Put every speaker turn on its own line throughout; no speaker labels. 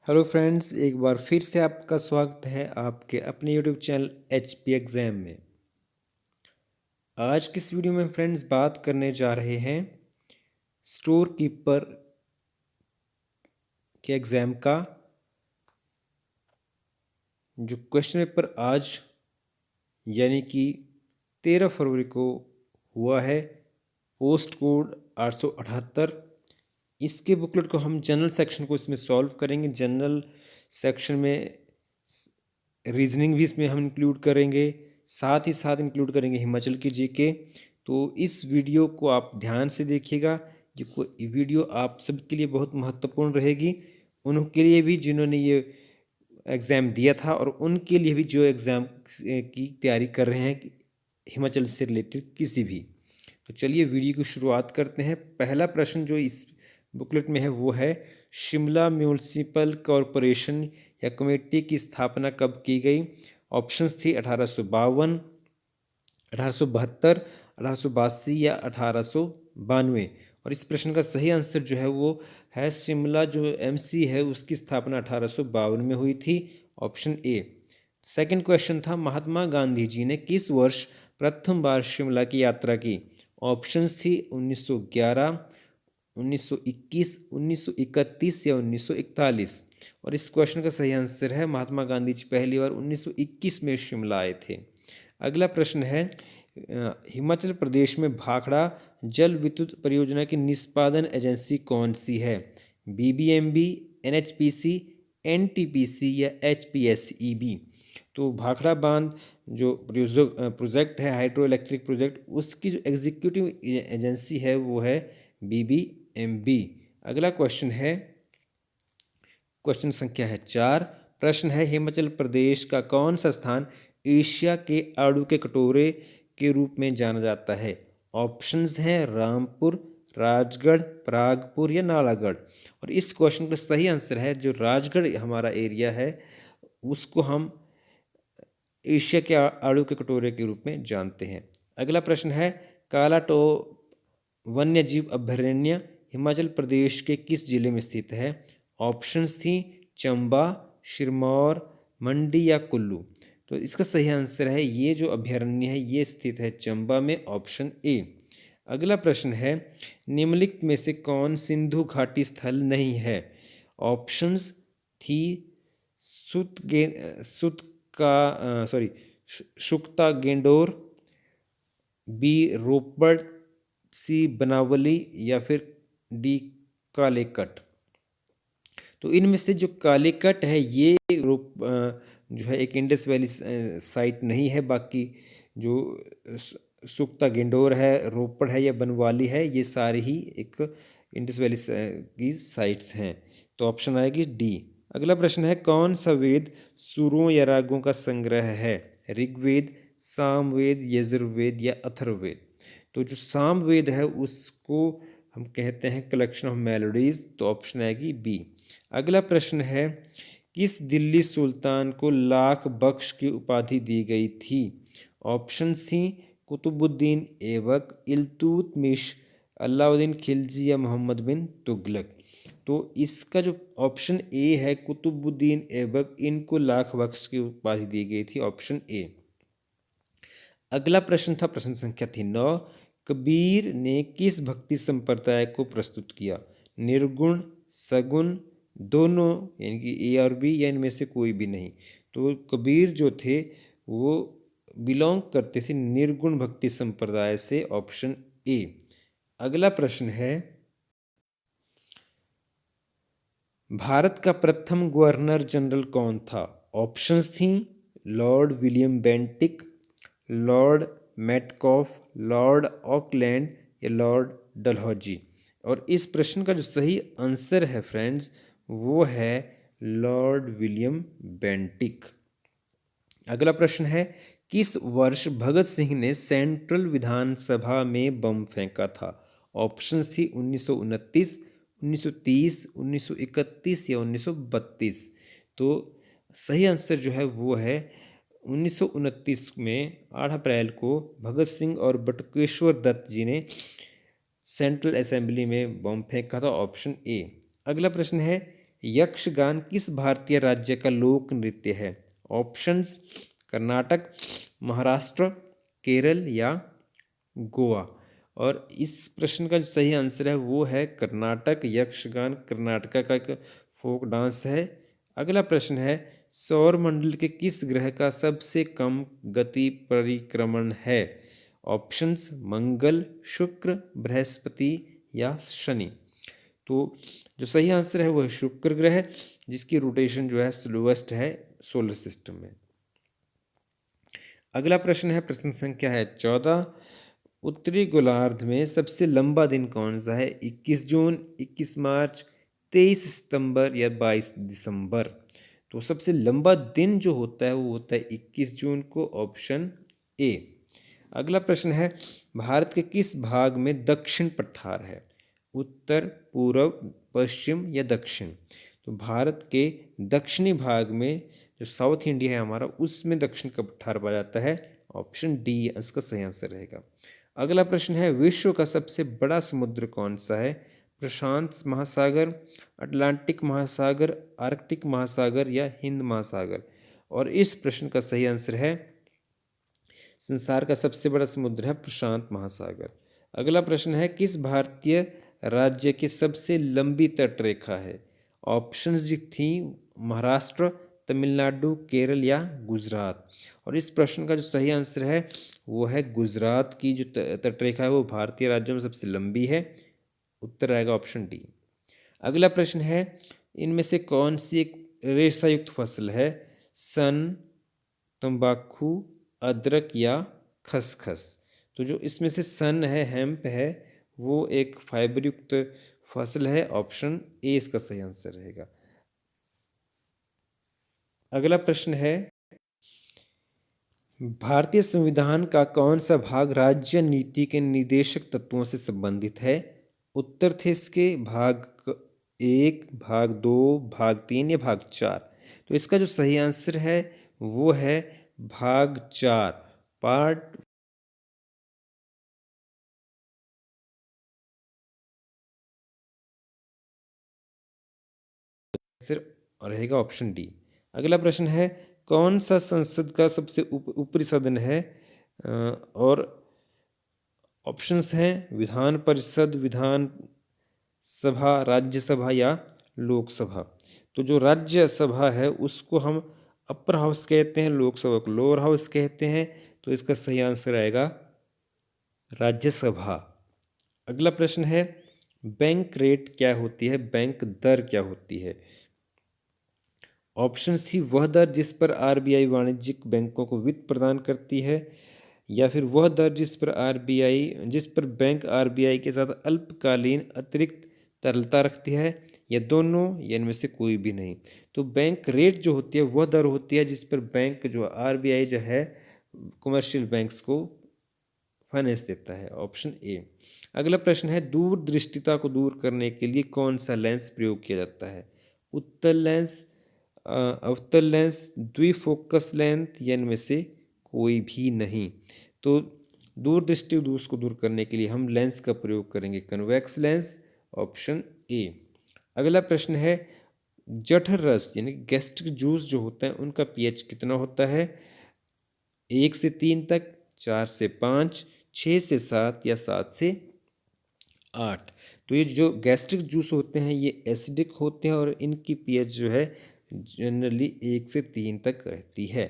Hello friends, एक बार फिर से आपका स्वागत है आपके अपने यूट्यूब चैनल HP एग्ज़ाम में। आज की इस वीडियो में फ्रेंड्स बात करने जा रहे हैं स्टोर कीपर के एग्ज़ाम का जो क्वेश्चन पेपर आज यानी कि 13 फरवरी को हुआ है। Post code 878। इसके बुकलेट को हम जनरल सेक्शन को इसमें सॉल्व करेंगे। जनरल सेक्शन में रीजनिंग भी इसमें हम इंक्लूड करेंगे, साथ ही साथ इंक्लूड करेंगे हिमाचल की जीके। तो इस वीडियो को आप ध्यान से देखिएगा। ये वीडियो आप सबके लिए बहुत महत्वपूर्ण रहेगी, उनके लिए भी जिन्होंने ये एग्ज़ाम दिया था और उनके लिए भी जो एग्ज़ाम की तैयारी कर रहे हैं हिमाचल से रिलेटेड किसी भी। तो चलिए वीडियो की शुरुआत करते हैं। पहला प्रश्न जो इस बुकलेट में है वो है, शिमला म्यूनिसिपल कॉरपोरेशन या कमेटी की स्थापना कब की गई? ऑप्शंस थी 1852, 1872, 1882 या 1892। और इस प्रश्न का सही आंसर जो है वो है शिमला जो MC है उसकी स्थापना 1852 में हुई थी, ऑप्शन ए। सेकंड क्वेश्चन था, महात्मा गांधी जी ने किस वर्ष प्रथम बार शिमला की यात्रा की? ऑप्शंस थी 1911, 1921, 1931 या 1941। और इस क्वेश्चन का सही आंसर है महात्मा गांधी जी पहली बार 1921 में शिमला आए थे। अगला प्रश्न है, हिमाचल प्रदेश में भाखड़ा जल विद्युत परियोजना की निष्पादन एजेंसी कौन सी है? BBMB, NHPC, NTPC या HPSEB। तो भाखड़ा बांध जो प्रोजेक्ट है, हाइड्रो इलेक्ट्रिक प्रोजेक्ट, उसकी जो एग्जीक्यूटिव एजेंसी है वो है BBMB। अगला क्वेश्चन है, क्वेश्चन संख्या है 4। प्रश्न है, हिमाचल प्रदेश का कौन सा स्थान एशिया के आड़ू के कटोरे के रूप में जाना जाता है? ऑप्शंस हैं रामपुर, राजगढ़, परागपुर या नालागढ़। और इस क्वेश्चन का सही आंसर है जो राजगढ़ हमारा एरिया है उसको हम एशिया के आड़ू के कटोरे के रूप में जानते हैं। अगला प्रश्न है, कालाटो वन्यजीव अभयारण्य हिमाचल प्रदेश के किस जिले में स्थित है? ऑप्शंस थी चंबा, सिरमौर, मंडी या कुल्लू। तो इसका सही आंसर है ये जो अभयारण्य है ये स्थित है चंबा में, ऑप्शन ए। अगला प्रश्न है, निम्नलिखित में से कौन सिंधु घाटी स्थल नहीं है? ऑप्शंस थी सुत का सॉरी शुक्ता गेंडोर, बी रोपड़, सी बनावली या फिर डी कालेकट। तो इनमें से जो कालीकट है ये जो है एक इंडस वैली साइट नहीं है। बाकी जो सुक्ता गेंडोर है, रोपड़ है या बनवाली है, ये सारी ही एक इंडस वैली की साइट्स हैं। तो ऑप्शन आएगी डी। अगला प्रश्न है, कौन सा वेद सुरों या रागों का संग्रह है? ऋग्वेद, सामवेद, यजुर्वेद या अथर्ववेद। तो जो सामवेद है उसको हम कहते हैं कलेक्शन ऑफ मेलोडीज, तो ऑप्शन आएगी बी। अगला प्रश्न है, किस दिल्ली सुल्तान को लाख बख्श की उपाधि दी गई थी? ऑप्शंस थी कुतुबुद्दीन ऐबक, इल्तुतमिश, अलाउद्दीन खिलजी या मोहम्मद बिन तुगलक। तो इसका जो ऑप्शन ए है कुतुबुद्दीन ऐबक, इनको लाख बख्श की उपाधि दी गई थी, ऑप्शन ए। अगला प्रश्न था, प्रश्न संख्या थी 9। कबीर ने किस भक्ति संप्रदाय को प्रस्तुत किया? निर्गुण, सगुण, दोनों यानी कि ए और बी या इनमें से कोई भी नहीं। तो कबीर जो थे वो बिलोंग करते थे निर्गुण भक्ति संप्रदाय से, ऑप्शन ए। अगला प्रश्न है, भारत का प्रथम गवर्नर जनरल कौन था? ऑप्शंस थी Lord William Bentinck, Lord Metcalfe, Lord Auckland या लॉर्ड डलहौजी। और इस प्रश्न का जो सही आंसर है फ्रेंड्स वो है लॉर्ड विलियम बेंटिक। अगला प्रश्न है, किस वर्ष भगत सिंह ने सेंट्रल विधानसभा में बम फेंका था? ऑप्शंस थी 1929, 1930, 1931 या 1932। तो सही आंसर जो है वो है 1929 में 8 अप्रैल को भगत सिंह और बटुकेश्वर दत्त जी ने सेंट्रल असेंबली में बम फेंका था, ऑप्शन ए। अगला प्रश्न है, यक्षगान किस भारतीय राज्य का लोक नृत्य है? ऑप्शंस: कर्नाटक, महाराष्ट्र, केरल या गोवा। और इस प्रश्न का जो सही आंसर है वो है कर्नाटक। यक्षगान कर्नाटक का एक फोक डांस है। अगला प्रश्न है, सौरमंडल के किस ग्रह का सबसे कम गति परिक्रमण है? ऑप्शंस: मंगल, शुक्र, बृहस्पति या शनि। तो जो सही आंसर है वो है शुक्र ग्रह, जिसकी रोटेशन जो है स्लोवेस्ट है सोलर सिस्टम में। अगला प्रश्न है, प्रश्न संख्या है 14। उत्तरी गोलार्ध में सबसे लंबा दिन कौन सा है? 21 जून, 21 मार्च, 23 सितंबर या 22 दिसंबर। तो सबसे लंबा दिन जो होता है वो होता है 21 जून को, ऑप्शन ए। अगला प्रश्न है, भारत के किस भाग में दक्षिण पठार है? उत्तर, पूर्व, पश्चिम या दक्षिण। तो भारत के दक्षिणी भाग में जो साउथ इंडिया है हमारा, उसमें दक्षिण का पठार पाया जाता है, ऑप्शन डी इसका सही आंसर रहेगा। अगला प्रश्न है, विश्व का सबसे बड़ा समुद्र कौन सा है? प्रशांत महासागर, अटलांटिक महासागर, आर्कटिक महासागर या हिंद महासागर। और इस प्रश्न का सही आंसर है, संसार का सबसे बड़ा समुद्र है प्रशांत महासागर। अगला प्रश्न है, किस भारतीय राज्य की सबसे लंबी तटरेखा है? ऑप्शंस थी महाराष्ट्र, तमिलनाडु, केरल या गुजरात। और इस प्रश्न का जो सही आंसर है वो है गुजरात की जो तटरेखा है वो भारतीय राज्यों में सबसे लंबी है। उत्तर आएगा ऑप्शन डी। अगला प्रश्न है, इनमें से कौन सी एक रेशा युक्त फसल है? सन, तंबाकू, अदरक या खसखस। तो जो इसमें से सन है, हेम्प है, वो एक फाइबर युक्त फसल है, ऑप्शन ए इसका सही आंसर रहेगा। अगला प्रश्न है, भारतीय संविधान का कौन सा भाग राज्य नीति के निर्देशक तत्वों से संबंधित है? उत्तर थे इसके भाग 1, भाग 2, भाग 3 या भाग 4। तो इसका जो सही आंसर है वो है भाग 4, पार्ट आंसर रहेगा ऑप्शन डी। अगला प्रश्न है, कौन सा संसद का सबसे ऊपरी सदन है? और ऑप्शंस हैं विधान परिषद, विधान सभा, राज्यसभा या लोकसभा। तो जो राज्यसभा है उसको हम अपर हाउस कहते हैं, लोकसभा को लोअर हाउस कहते हैं। तो इसका सही आंसर आएगा राज्यसभा। अगला प्रश्न है, बैंक रेट क्या होती है? बैंक दर क्या होती है? ऑप्शंस थी वह दर जिस पर आरबीआई वाणिज्यिक बैंकों को वित्त प्रदान करती है, या फिर वह दर जिस पर बैंक आरबीआई के साथ अल्पकालीन अतिरिक्त तरलता रखती है, या दोनों, या इनमें से कोई भी नहीं। तो बैंक रेट जो होती है वह दर होती है जिस पर बैंक जो आरबीआई जो है कमर्शियल बैंक्स को फाइनेंस देता है, ऑप्शन ए। अगला प्रश्न है, दूरदृष्टिता को दूर करने के लिए कौन सा लेंस प्रयोग किया जाता है? उत्तल लेंस, अवतल लेंस, द्विफोकस लेंस या इनमें से कोई भी नहीं। तो दूरदृष्टि दोष को दूर करने के लिए हम लेंस का प्रयोग करेंगे, कन्वेक्स लेंस, ऑप्शन ए। अगला प्रश्न है, जठर रस यानी गैस्ट्रिक जूस जो होता है उनका पीएच कितना होता है? 1 से 3 तक, 4 से 5, 6 से 7 या 7 से 8। तो ये जो गैस्ट्रिक जूस होते हैं ये एसिडिक होते हैं और इनकी पीएच जो है जनरली 1 से 3 तक रहती है।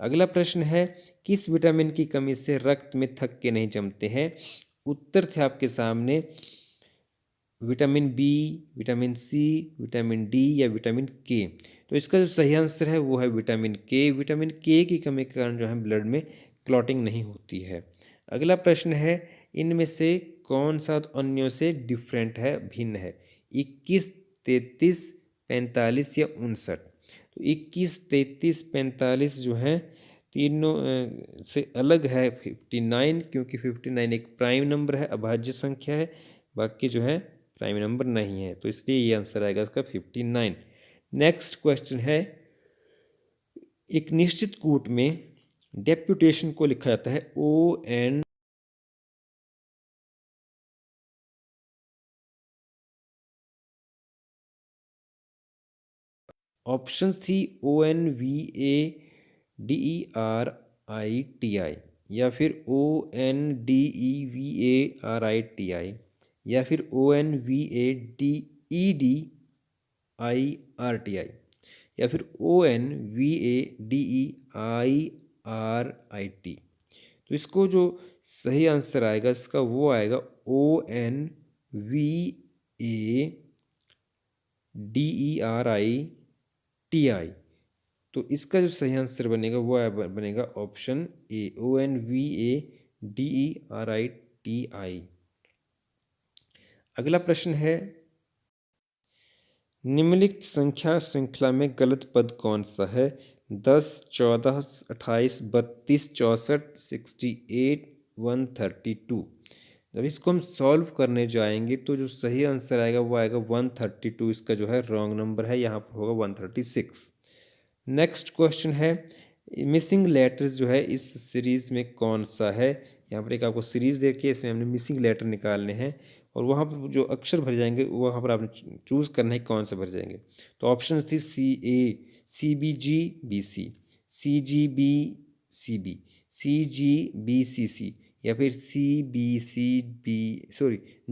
अगला प्रश्न है, किस विटामिन की कमी से रक्त में थक्के नहीं जमते हैं? उत्तर थे आपके सामने vitamin B, vitamin C, vitamin D या विटामिन के। तो इसका जो सही आंसर है वो है विटामिन के। विटामिन के की कमी के कारण जो है ब्लड में क्लॉटिंग नहीं होती है। अगला प्रश्न है, इनमें से कौन सा अन्यों से डिफरेंट है, भिन्न है? 21, 33, 45 या 59। तो 21, 33, 45 जो है तीनों से अलग है 59, क्योंकि 59 एक प्राइम नंबर है, अभाज्य संख्या है। बाकी जो है प्राइम नंबर नहीं है, तो इसलिए ये आंसर आएगा इसका 59। नेक्स्ट क्वेश्चन है, एक निश्चित कूट में डेप्यूटेशन को लिखा जाता है ON ऑप्शंस थी ONVADERITI, या फिर ONDEVARITI, या फिर ONVADEDIRTI, या फिर ONVADEIRIT। तो इसको जो सही आंसर आएगा इसका वो आएगा ONVADERITI। तो इसका जो सही आंसर बनेगा वो बनेगा ऑप्शन ए, ONVADERITI। अगला प्रश्न है, निम्नलिखित संख्या श्रृंखला में गलत पद कौन सा है? 10, 14, 28, 32, 64, 68, 132। जब इसको हम सॉल्व करने जाएंगे तो जो सही आंसर आएगा वो आएगा 132। इसका जो है रॉन्ग नंबर है, यहाँ पर होगा 136। नेक्स्ट क्वेश्चन है, मिसिंग लेटर्स जो है इस सीरीज़ में कौन सा है? यहाँ पर एक आपको सीरीज़ देखिए, इसमें हमने मिसिंग लेटर निकालने हैं और वहाँ पर जो अक्षर भर जाएंगे वहाँ पर आपने चूज़ करना है कौन से भर जाएंगे। तो ऑप्शन थी CA CBG BC, CGBCC, या फिर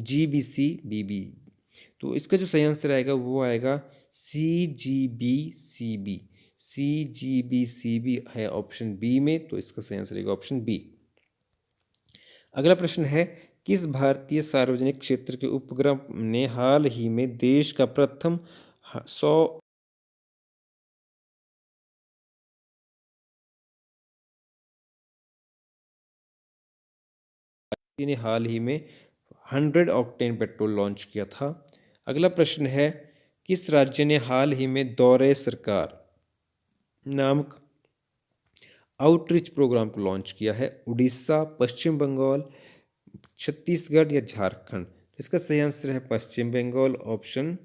GBCBB। तो इसका जो सही आंसर आएगा वो आएगा CGBCB है ऑप्शन बी में, तो इसका सही आंसर आएगा ऑप्शन बी। अगला प्रश्न है, किस भारतीय सार्वजनिक क्षेत्र के उपग्रह ने हाल ही में देश का प्रथम 100 ने हाल ही में 100 ऑक्टेन पेट्रोल लॉन्च किया था? अगला प्रश्न है, किस राज्य ने हाल ही में दौरे सरकार नामक आउटरीच प्रोग्राम को लॉन्च किया है? उड़ीसा, पश्चिम बंगाल, छत्तीसगढ़ या झारखंड? तो इसका सही आंसर है Paschim Bangal, option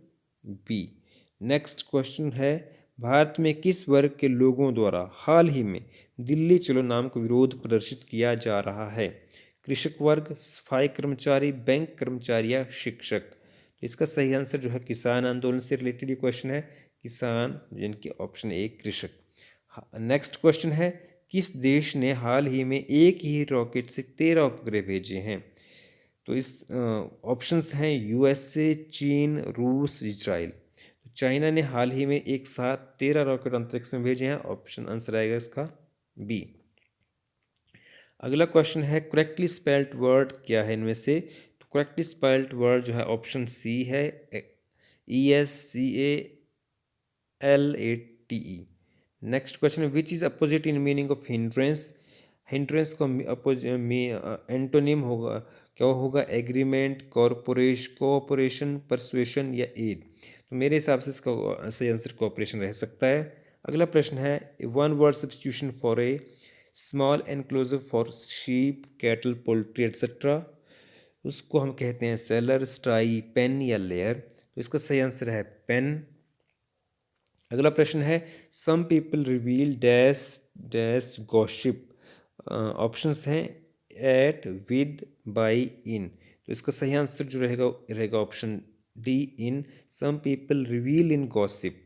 B. Next question है, भारत में किस वर्ग के लोगों द्वारा हाल ही में दिल्ली चलो नामक विरोध प्रदर्शित किया जा रहा है? कृषक वर्ग, सफाई कर्मचारी, बैंक कर्मचारी या शिक्षक? तो इसका सही आंसर जो है किसान आंदोलन से रिलेटेड ये क्वेश्चन है, किसान, जिनके ऑप्शन ए कृषक। नेक्स्ट क्वेश्चन है, किस देश ने हाल ही में एक ही रॉकेट से 13 उपग्रह भेजे हैं? तो इस ऑप्शंस हैं USA, चीन, रूस, इजराइल। तो चाइना ने हाल ही में एक साथ 13 रॉकेट अंतरिक्ष में भेजे हैं, ऑप्शन आंसर आएगा इसका बी। अगला क्वेश्चन है, करेक्टली स्पेल्ड वर्ड क्या है इनमें से? तो करेक्टली स्पेल्ड वर्ड जो है ऑप्शन सी है, ESCALATE। नेक्स्ट क्वेश्चन है, which is opposite in meaning of hindrance? Hindrance का एंटोनिम होगा क्या होगा? एग्रीमेंट, कोऑपरेशन, परसुएशन या एड? तो मेरे हिसाब से इसका सही आंसर कोऑपरेशन रह सकता है। अगला प्रश्न है, one word substitution for a small enclosure for sheep, cattle, poultry etcetera, उसको हम कहते हैं सेलर, स्टाई, पेन या लेयर? तो इसका सही आंसर है पेन। अगला प्रश्न है, some people reveal dash dash gossip? Options हैं एट, विद, बाय, इन। तो इसका सही आंसर जो रहेगा option D, in. Some people reveal in gossip.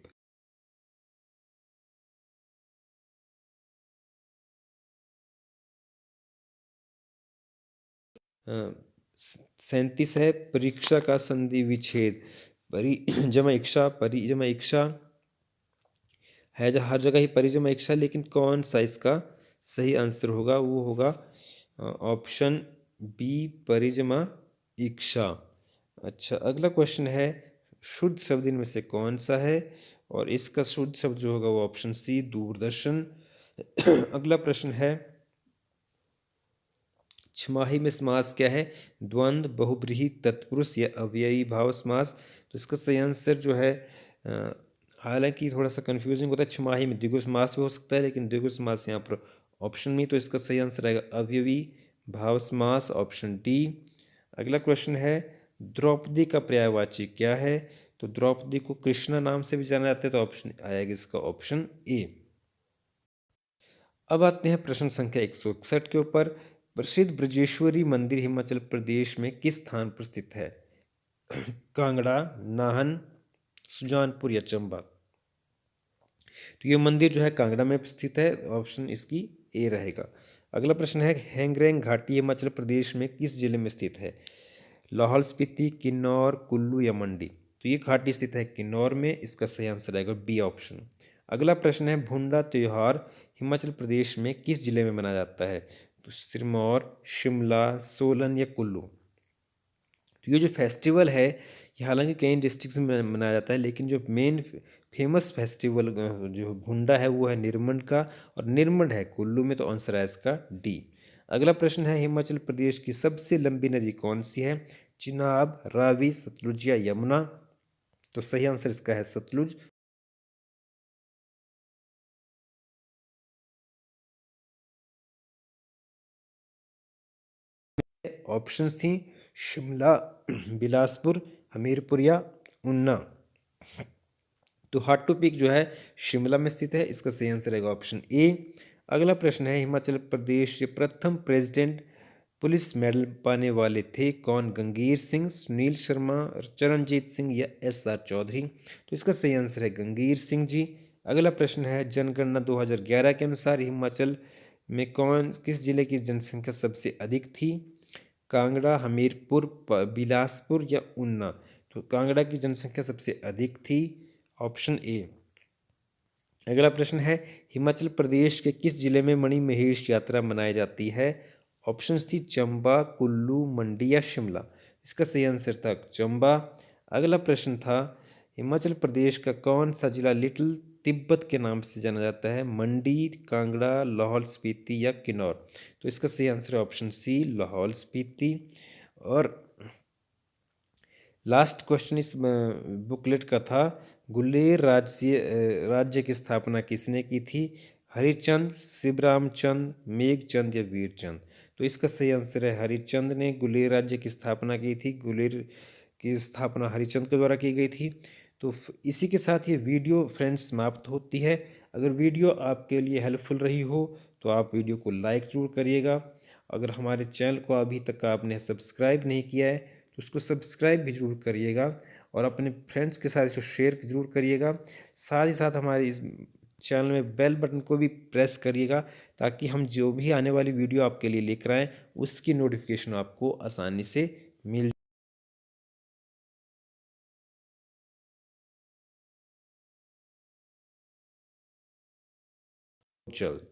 37 है, परीक्षा का संधि विच्छेद। परि जमा इक्षा, परिजमा इक्षा है, हर जगह ही परिजमा इक्षा, लेकिन कौन सा इसका सही आंसर होगा? वो होगा ऑप्शन बी, परिजमा इक्षा। अच्छा, अगला क्वेश्चन है, शुद्ध शब्द इनमें से कौन सा है? और इसका शुद्ध शब्द जो होगा वो ऑप्शन सी, दूरदर्शन। अगला प्रश्न है, छमाही में समास क्या है? द्वंद्व, बहुब्रीहि, तत्पुरुष या अव्ययी भाव समास? तो इसका सही आंसर जो है, हालांकि थोड़ा सा कंफ्यूजिंग होता है, छमाही में द्विगु समास भी हो सकता है, लेकिन द्विगु समास यहाँ पर ऑप्शन में, तो इसका सही आंसर आएगा अव्ययी भाव समास, ऑप्शन डी। अगला क्वेश्चन है, द्रौपदी का पर्यायवाची क्या है? तो द्रौपदी को कृष्णा नाम से भी जाना जाता है, तो ऑप्शन आएगा इसका ऑप्शन ए। अब आते हैं प्रश्न संख्या 161 के ऊपर। प्रसिद्ध ब्रजेश्वरी मंदिर हिमाचल प्रदेश में किस स्थान पर स्थित है? कांगड़ा, नाहन, सुजानपुर या चंबा? तो ये मंदिर जो है कांगड़ा में स्थित है, ऑप्शन इसकी ए रहेगा। अगला प्रश्न है हेंगरेंग घाटी हिमाचल प्रदेश में किस जिले में स्थित है? लाहौल स्पीति, किन्नौर, कुल्लू या मंडी? तो ये घाटी स्थित है किन्नौर में, इसका सही आंसर रहेगा बी ऑप्शन। अगला प्रश्न है भुंडा त्योहार हिमाचल प्रदेश में किस जिले में मनाया जाता है? तो सिरमौर, शिमला, सोलन या कुल्लू? तो ये जो फेस्टिवल है ये हालांकि कई डिस्ट्रिक्ट्स में मनाया जाता है, लेकिन जो मेन फेमस फेस्टिवल जो भुंडा है वो है निरमंड का, और निरमंड है कुल्लू में, तो आंसर है इसका डी। अगला प्रश्न है हिमाचल प्रदेश की सबसे लंबी नदी कौन सी है? चिनाब, रावी, सतलुज या यमुना? तो सही आंसर इसका है सतलुज। ऑप्शंस थी शिमला, बिलासपुर, हमीरपुर या ऊना। तो हार्ट टू पीक जो है शिमला में स्थित है, इसका सही आंसर रहेगा ऑप्शन ए। अगला प्रश्न है हिमाचल प्रदेश के प्रथम प्रेसिडेंट पुलिस मेडल पाने वाले थे कौन? गंगीर सिंह, सुनील शर्मा, चरणजीत सिंह या एस आर चौधरी? तो इसका सही आंसर है गंगीर सिंह जी। अगला प्रश्न है जनगणना 2011 के अनुसार हिमाचल में किस जिले की जनसंख्या सबसे अधिक थी? कांगड़ा, हमीरपुर, बिलासपुर या ऊना? तो कांगड़ा की जनसंख्या सबसे अधिक थी, ऑप्शन ए। अगला प्रश्न है हिमाचल प्रदेश के किस जिले में मणिमहेश यात्रा मनाई जाती है? ऑप्शंस थी चंबा, कुल्लू, मंडी या शिमला? इसका सही आंसर था चंबा। अगला प्रश्न था हिमाचल प्रदेश का कौन सा जिला लिटिल तिब्बत के नाम से जाना जाता है? मंडी, कांगड़ा, लाहौल स्पीति या किन्नौर? तो इसका सही आंसर है ऑप्शन सी, लाहौल स्पीति। और लास्ट क्वेश्चन इस बुकलेट का था गुलेर राज्य की स्थापना किसने की थी? हरिचंद, शिवराम चंद, मेघचंद या वीरचंद? तो इसका सही आंसर है हरिचंद ने गुलेर राज्य की स्थापना की थी। गुलेर की स्थापना हरिचंद के द्वारा की गई थी। तो इसी के साथ ये वीडियो फ्रेंड्स समाप्त होती है। अगर वीडियो आपके लिए हेल्पफुल रही हो तो आप वीडियो को लाइक ज़रूर करिएगा। अगर हमारे चैनल को अभी तक आपने सब्सक्राइब नहीं किया है तो उसको सब्सक्राइब भी ज़रूर करिएगा, और अपने फ्रेंड्स के साथ इसको शेयर ज़रूर करिएगा। साथ ही साथ हमारे इस चैनल में बेल बटन को भी प्रेस करिएगा, ताकि हम जो भी आने वाली वीडियो आपके लिए लेकर आएँ उसकी नोटिफिकेशन आपको आसानी से मिल जल्द।